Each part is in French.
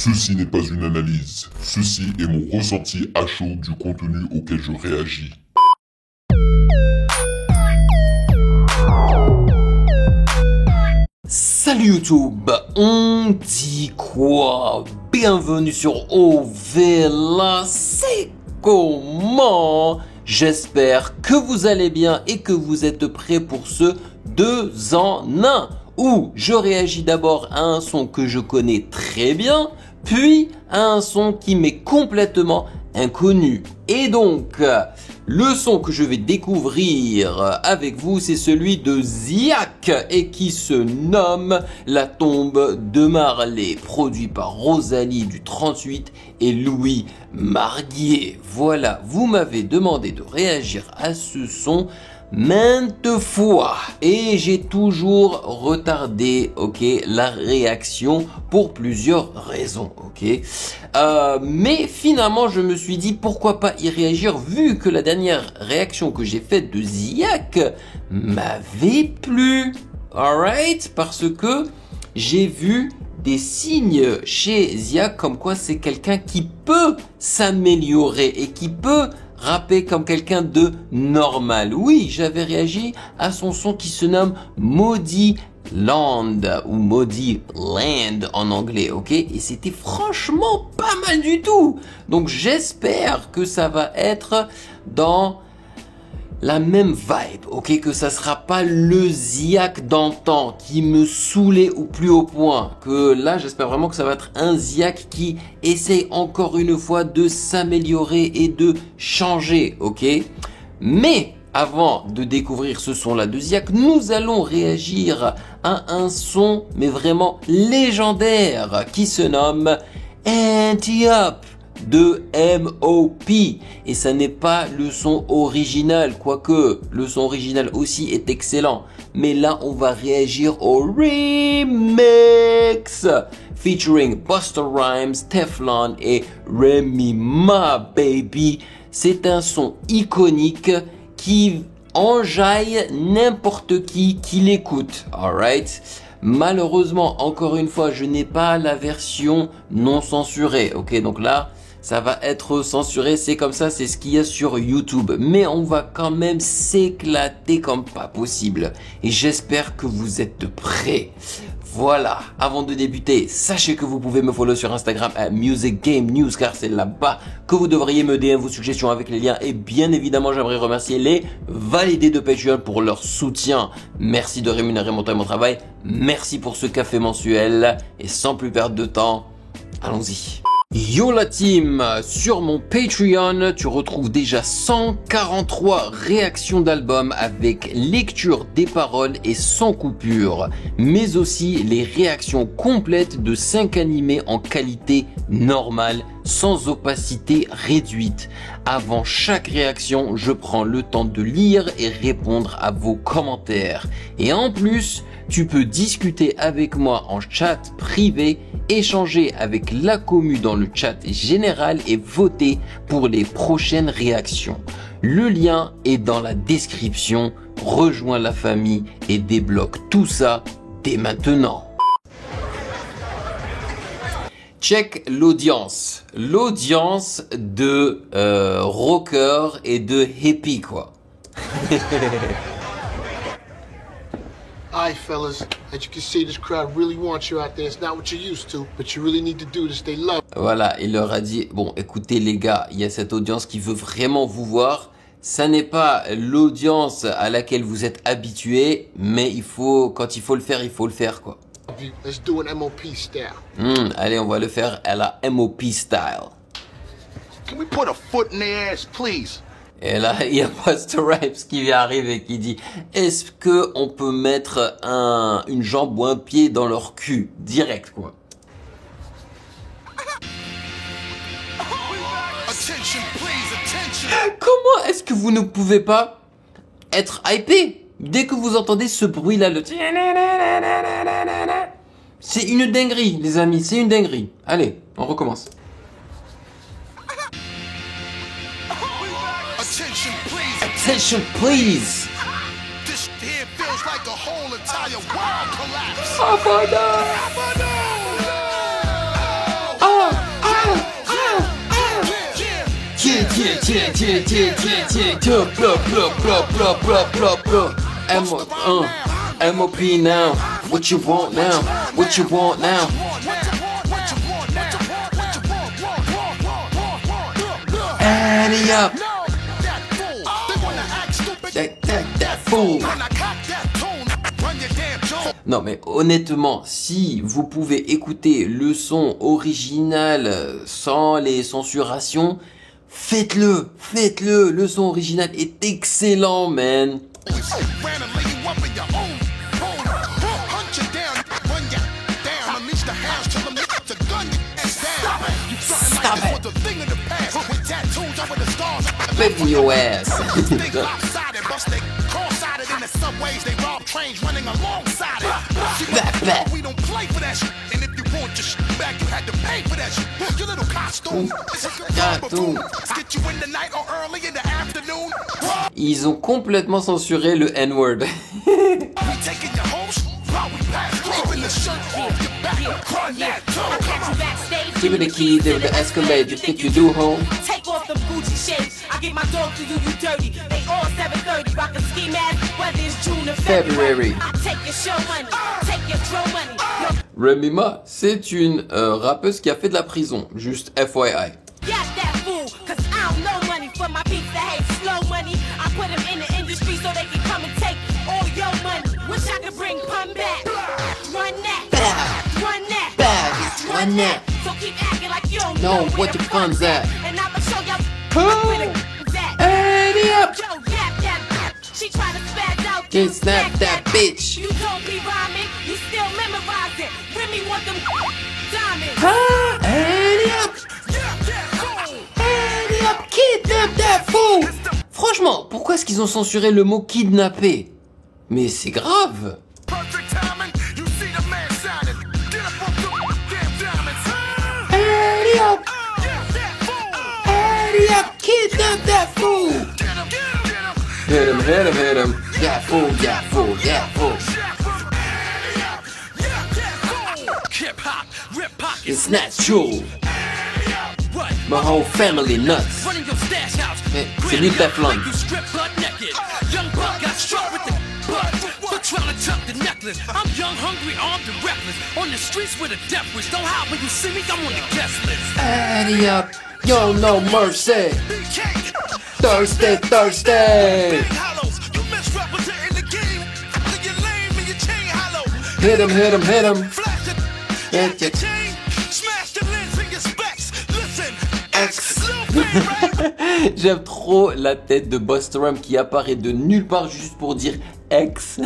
Ceci n'est pas une analyse, ceci est mon ressenti à chaud du contenu auquel je réagis. Salut YouTube, on dit quoi? Bienvenue sur OVLA, c'est comment? J'espère que vous allez bien et que vous êtes prêts pour ce 2 en 1 où je réagis d'abord à un son que je connais très bien, puis à un son qui m'est complètement inconnu. Et donc, le son que je vais découvrir avec vous, c'est celui de Ziak et qui se nomme La tombe de Marley, produit par Rosalie du 38 et Louis Marguier. Voilà, vous m'avez demandé de réagir à ce son maintes fois et j'ai toujours retardé la réaction pour plusieurs raisons mais finalement je me suis dit pourquoi pas y réagir vu que la dernière réaction que j'ai faite de Ziak m'avait plu, alright, parce que j'ai vu des signes chez Ziak comme quoi c'est quelqu'un qui peut s'améliorer et qui peut rapper comme quelqu'un de normal. Oui, j'avais réagi à son son qui se nomme Maudit Land ou Maudit Land en anglais, et c'était franchement pas mal du tout. Donc j'espère que ça va être dans la même vibe, que ça sera pas le Ziak d'antan qui me saoulait au plus haut point, que là j'espère vraiment que ça va être un Ziak qui essaye encore une fois de s'améliorer et de changer, mais avant de découvrir ce son là de Ziak, nous allons réagir à un son mais vraiment légendaire qui se nomme Anti-Up de M.O.P. et ça n'est pas le son original, quoique le son original aussi est excellent, mais là on va réagir au remix featuring Busta Rhymes, Teflon et Remy Ma Baby. C'est un son iconique qui enjaille n'importe qui l'écoute, alright. Malheureusement, encore une fois, je n'ai pas la version non censurée, donc là ça va être censuré, c'est comme ça, c'est ce qu'il y a sur YouTube. Mais on va quand même s'éclater comme pas possible. Et j'espère que vous êtes prêts. Voilà, avant de débuter, sachez que vous pouvez me follow sur Instagram à Music Game News car c'est là-bas que vous devriez me DM vos suggestions avec les liens. Et bien évidemment, j'aimerais remercier les validés de Patreon pour leur soutien. Merci de rémunérer mon temps et mon travail. Merci pour ce café mensuel. Et sans plus perdre de temps, allons-y. Yo la team, sur mon Patreon, tu retrouves déjà 143 réactions d'albums avec lecture des paroles et sans coupure, mais aussi les réactions complètes de 5 animés en qualité normale, sans opacité réduite. Avant chaque réaction, je prends le temps de lire et répondre à vos commentaires. Et en plus, tu peux discuter avec moi en chat privé, échanger avec la commu dans le chat général et voter pour les prochaines réactions. Le lien est dans la description. Rejoins la famille et débloque tout ça dès maintenant. Check l'audience. L'audience de rocker et de hippie, quoi. Alright, fellas, as you can see, this crowd really wants you out there. It's not what you're used to, but you really need to do this. They love. Voilà, il leur a dit, bon, écoutez les gars, il y a cette audience qui veut vraiment vous voir. Ça n'est pas l'audience à laquelle vous êtes habitués, mais il faut, quand il faut le faire, quoi. Let's do an M.O.P. style. Allez, on va le faire à la M.O.P. style. Can we put a foot in their ass, please? Et là, il y a Busta Rhymes qui vient arriver et qui dit « Est-ce que on peut mettre une jambe ou un pied dans leur cul ?» Direct, quoi. Comment est-ce que vous ne pouvez pas être hypé dès que vous entendez ce bruit-là, le... C'est une dinguerie, les amis, c'est une dinguerie. Allez, on recommence. Attention, please. This here feels like a whole entire world collapse. Oh, MOP now. What you want now? What you want now? Annie up. That fool. Non mais honnêtement, si vous pouvez écouter le son original sans les censurations, faites-le, le son original est excellent, man. Stop it. Baby your ass. Ils ont complètement censuré le N-word. Give me the key, give me the Escalade, you think you do, home? Take off them Gucci shades, I get my dog to do you dirty. They all 730, rock a ski mask, whether it's June or February. I take your show money, take your throw money. Remy Ma, c'est une rappeuse qui a fait de la prison, juste FYI. Got that fool, cause I don't know money for my peeps that hate slow money. I put them in the industry so they can come and take all your money. Wish I could bring pun back. Run that, run that, run that. So keep acting like you don't know where the fun's at. And I'ma show y'all where the fun's at. Eddie up. Yo, yap that. She try to spaz out. Can't snap that bitch. You don't be rhyming, you still memorizing. Remy want them diamonds. Eddie up. Eddie up, kidnap that fool. Franchement, pourquoi est-ce qu'ils ont censuré le mot kidnapper? Mais c'est grave. Kidnap that fool! Hit him, hit him, hit him. That fool, that fool, that fool. It's not true. My whole family nuts. C'est lui Teflon. I'm young, hungry, armed and reckless. On the streets with a death wish. Don't hide when you see me, I'm on the guest list. Addy up, yo, no mercy. Thursday, Thursday. Hit him, hit him, hit him. J'aime trop la tête de Busta Rhymes qui apparaît de nulle part juste pour dire ex.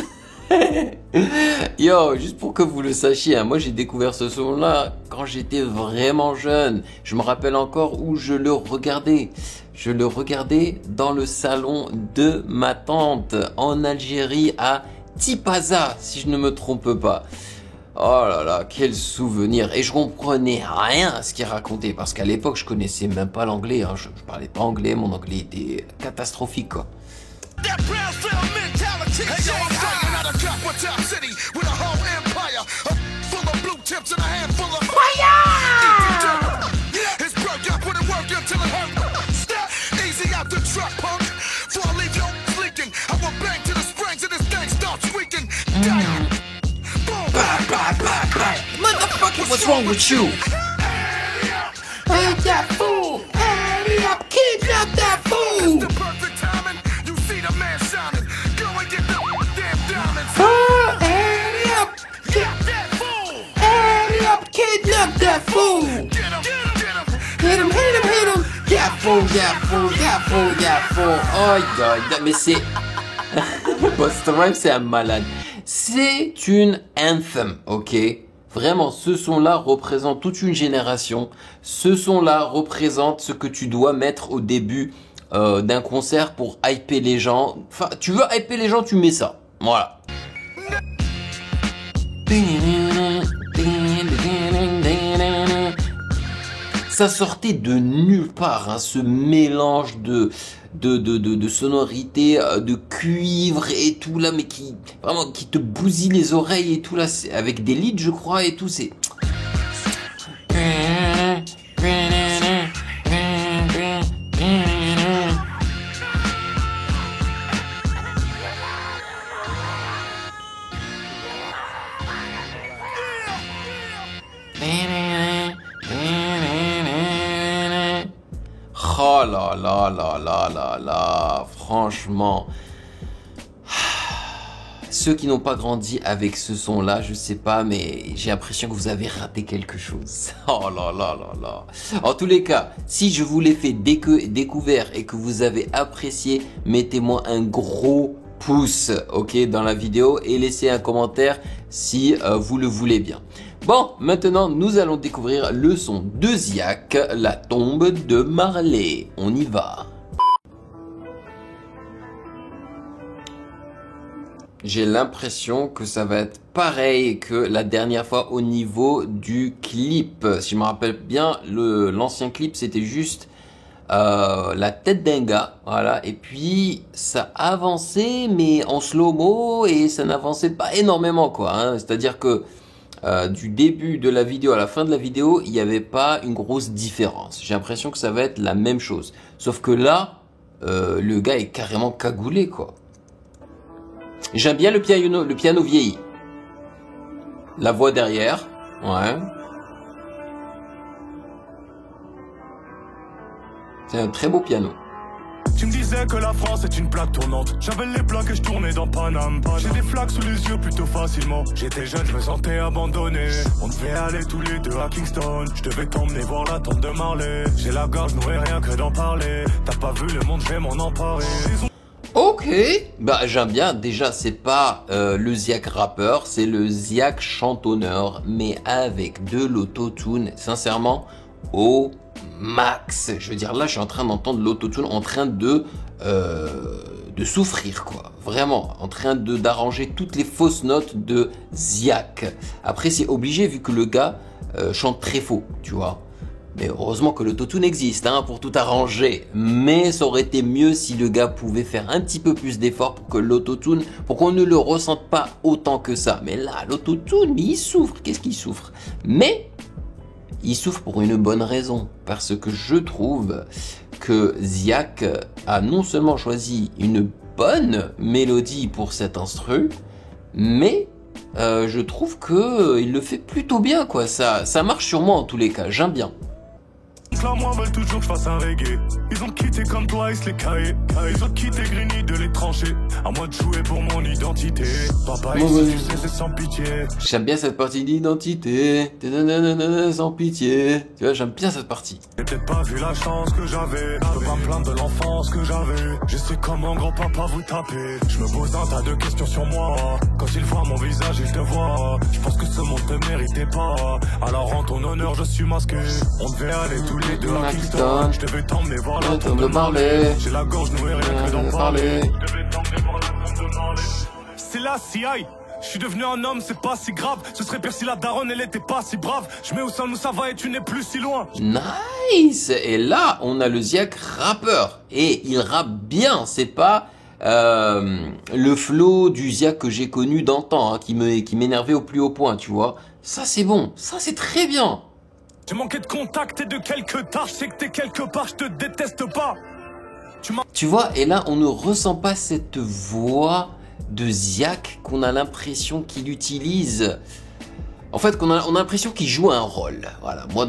Yo, juste pour que vous le sachiez, hein, moi j'ai découvert ce son-là quand j'étais vraiment jeune. Je me rappelle encore où je le regardais. Je le regardais dans le salon de ma tante en Algérie à Tipaza, si je ne me trompe pas. Oh là là, quel souvenir. Et je comprenais rien à ce qu'il racontait parce qu'à l'époque je connaissais même pas l'anglais. Hein. Je parlais pas anglais, mon anglais était catastrophique quoi. Motherfucker, what's wrong with you? Hey, that fool! Hey, up, kidnap that fool! It's the perfect timing. You see the man shining. Go and get the damn diamonds. Oh, hey, up! Get that fool! Hey, up, kidnap that fool! Get him, get him! Hit him, hit him, hit him! That fool, that fool, that fool, that fool! Oh, mais c'est... Busta Rhymes, c'est un malade. C'est une anthem, ok? Vraiment, ce son-là représente toute une génération. Ce son-là représente ce que tu dois mettre au début d'un concert pour hyper les gens. Enfin, tu veux hyper les gens, tu mets ça. Voilà. Ça sortait de nulle part, hein, ce mélange de sonorités, de cuivre et tout là, mais qui vraiment qui te bousille les oreilles et tout là, avec des leads je crois et tout, c'est là là là là là là. Franchement. Ceux qui n'ont pas grandi avec ce son-là, je sais pas, mais j'ai l'impression que vous avez raté quelque chose. Oh là là là là. En tous les cas, si je vous l'ai fait découvert et que vous avez apprécié, mettez-moi un gros pouce, ok, dans la vidéo et laissez un commentaire si vous le voulez bien. Bon, maintenant, nous allons découvrir le son de Ziak, La tombe de Marley. On y va. J'ai l'impression que ça va être pareil que la dernière fois au niveau du clip. Si je me rappelle bien, l'ancien clip, c'était juste la tête d'un gars. Voilà. Et puis, ça avançait, mais en slow-mo, et ça n'avançait pas énormément, quoi. Hein. C'est-à-dire que du début de la vidéo à la fin de la vidéo, il n'y avait pas une grosse différence. J'ai l'impression que ça va être la même chose. Sauf que là, le gars est carrément cagoulé, quoi. J'aime bien le piano vieilli. La voix derrière. Ouais. C'est un très beau piano. Tu me disais que la France est une plaque tournante. J'avais les plaques et je tournais dans Paname. J'ai des flaques sous les yeux plutôt facilement. J'étais jeune, je me sentais abandonné. On devait aller tous les deux à Kingston. Je devais t'emmener voir la tombe de Marley. J'ai la gorge nouée, rien que d'en parler. T'as pas vu le monde, je vais m'en emparer. Ok, bah j'aime bien. Déjà, c'est pas le Ziak rappeur, c'est le Ziak chantonneur, mais avec de l'autotune. Sincèrement, au max. Je veux dire, là, je suis en train d'entendre l'autotune en train de souffrir, quoi. Vraiment, en train d'arranger toutes les fausses notes de Ziak. Après, c'est obligé vu que le gars chante très faux, tu vois. Mais heureusement que l'autotune existe hein, pour tout arranger. Mais ça aurait été mieux si le gars pouvait faire un petit peu plus d'efforts pour que l'autotune, pour qu'on ne le ressente pas autant que ça. Mais là, l'autotune, il souffre. Qu'est-ce qu'il souffre? Mais il souffre pour une bonne raison. Parce que je trouve que Ziak a non seulement choisi une bonne mélodie pour cet instru, mais je trouve que il le fait plutôt bien, quoi. Ça marche sur moi en tous les cas. J'aime bien. Là, moi, veulent toujours que je fasse un reggae. Ils ont quitté comme toi, ils se les caillent. Ils ont quitté Grigny de les trancher. À moi de jouer pour mon identité. Papa, ici, tu sais, c'est sans pitié. J'aime bien cette partie d'identité. Sans pitié. Tu vois, j'aime bien cette partie. J'ai peut-être pas vu la chance que j'avais. Je peux pas me plaindre de l'enfance que j'avais. Je sais comment grand-papa vous taper. Je me pose un tas de questions sur moi. Quand il voit mon visage, il te voit. Je pense que ce monde te méritait pas. Alors en ton honneur, je suis masqué. On devait aller tous les deux à Kingston. Je devais t'emmener voir la tombe de Marley. J'ai la gorge nouée, rien que d'en parler. Je devais t'emmener voir la tombe de Marley. C'est la CI. Je suis devenu un homme, c'est pas si grave. Ce serait pire si la daronne, elle était pas si brave. Je mets au sein où ça va et tu n'es plus si loin. Nice. Et là, on a le Ziak rappeur. Et il rappe bien. C'est pas le flow du Ziak que j'ai connu d'antan, hein, qui m'énervait au plus haut point, tu vois. Ça, c'est bon. Ça, c'est très bien. J'ai manqué de contact et de quelques tâches. Je sais que t'es quelque part, je te déteste pas. Tu vois, et là, on ne ressent pas cette voix de Ziak qu'on a l'impression qu'il utilise. En fait, on a l'impression qu'il joue un rôle. Voilà. Moi,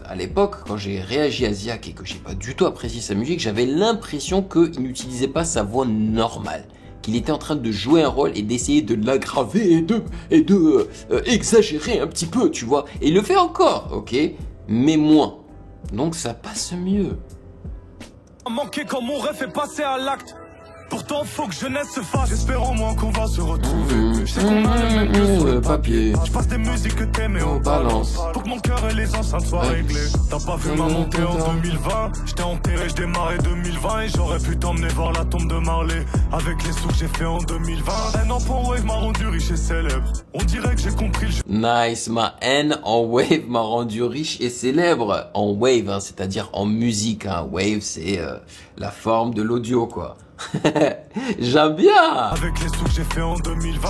à l'époque, quand j'ai réagi à Ziak et que j'ai pas du tout apprécié sa musique, j'avais l'impression qu'il n'utilisait pas sa voix normale. Qu'il était en train de jouer un rôle et d'essayer de l'aggraver et de exagérer un petit peu, tu vois. Et il le fait encore, ok, mais moins. Donc ça passe mieux. Manqué quand mon rêve est passé à l'acte. Pourtant faut que jeunesse se fasse. J'espère au moins qu'on va se retrouver. Je sais qu'on a le même que sur le papier. Je passe des musiques que t'aimes et on balance. Pour que mon cœur et les enceintes soient réglés. T'as pas vu ma montée en 2020. J'étais enterré, je démarrais 2020. Et j'aurais pu t'emmener voir la tombe de Marley. Avec les sous que j'ai fait en 2020. Un enfant wave m'a rendu riche et célèbre. On dirait que j'ai compris le jeu. Nice, ma haine en wave m'a rendu riche et célèbre. En wave, hein, c'est-à-dire en musique. Hein. Wave, c'est la forme de l'audio, quoi. J'aime bien. Avec les sous que j'ai fait en 2020.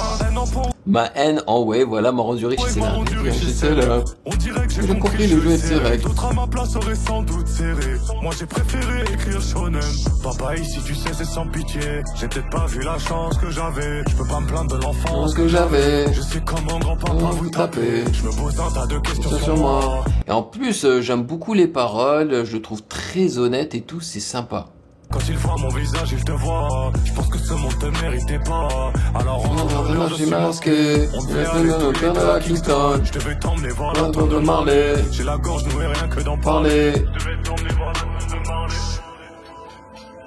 Ma haine en wave, voilà, m'a rendu riche. C'est là. On dirait que j'ai compris le jeu et ses règles. D'autres à ma place auraient sans doute serré. Moi j'ai préféré écrire shonen. Papa ici tu sais c'est sans pitié. J'ai peut-être pas vu la chance que j'avais. Je peux pas me plaindre de l'enfance que j'avais. Je sais comment grand-papa vous taper. Je me pose un tas de questions sur moi. Et en plus, j'aime beaucoup les paroles, je le trouve très honnête et tout, c'est sympa. Quand il voit mon visage, il te voit. Je pense que ce monde te méritait pas. Alors on va du masque, on devait aller de la Kingston. Je devais t'emmener voir la tour de Marley. J'ai la gorge nouée rien que d'en parler. Je devais t'emmener voir la tour de Marley.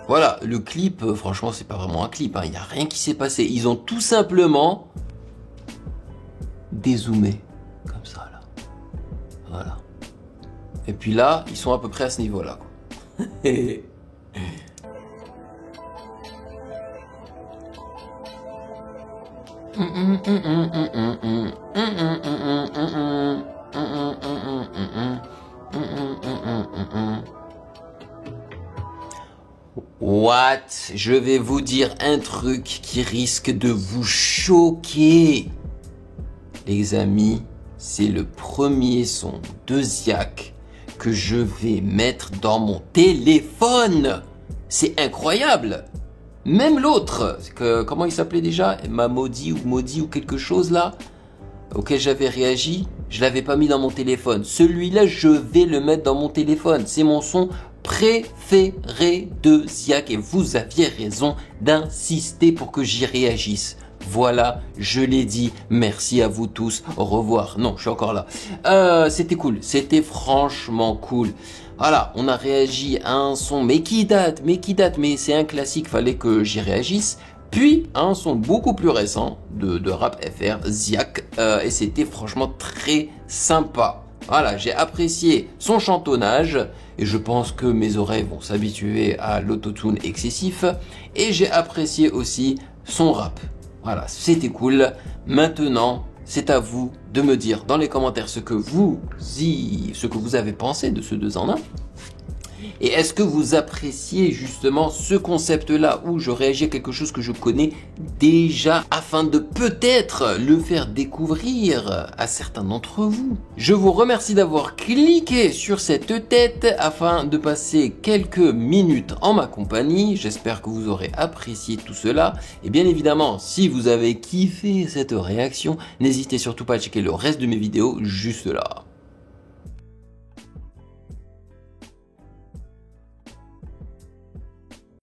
Voilà, le clip, franchement, c'est pas vraiment un clip, hein. Il n'y a rien qui s'est passé. Ils ont tout simplement dézoomé, comme ça, là. Voilà. Et puis là, ils sont à peu près à ce niveau-là, quoi. What? Je vais vous dire un truc qui risque de vous choquer. Les amis, c'est le premier son de Ziak que je vais mettre dans mon téléphone. C'est incroyable. Même l'autre, comment il s'appelait déjà? Maudit ou quelque chose là, auquel j'avais réagi, je l'avais pas mis dans mon téléphone. Celui-là, je vais le mettre dans mon téléphone. C'est mon son préféré de Ziak et vous aviez raison d'insister pour que j'y réagisse. Voilà, je l'ai dit, merci à vous tous, au revoir. Non, je suis encore là. C'était cool, c'était franchement cool. Voilà, on a réagi à un son, mais qui date, mais c'est un classique, fallait que j'y réagisse. Puis, à un son beaucoup plus récent de Rap FR, Ziak, et c'était franchement très sympa. Voilà, j'ai apprécié son chantonnage, et je pense que mes oreilles vont s'habituer à l'autotune excessif, et j'ai apprécié aussi son rap. Voilà, c'était cool. Maintenant, c'est à vous de me dire dans les commentaires ce que vous avez pensé de ce 2 en 1. Et est-ce que vous appréciez justement ce concept-là où je réagis à quelque chose que je connais déjà afin de peut-être le faire découvrir à certains d'entre vous? Je vous remercie d'avoir cliqué sur cette tête afin de passer quelques minutes en ma compagnie. J'espère que vous aurez apprécié tout cela. Et bien évidemment, si vous avez kiffé cette réaction, n'hésitez surtout pas à checker le reste de mes vidéos juste là.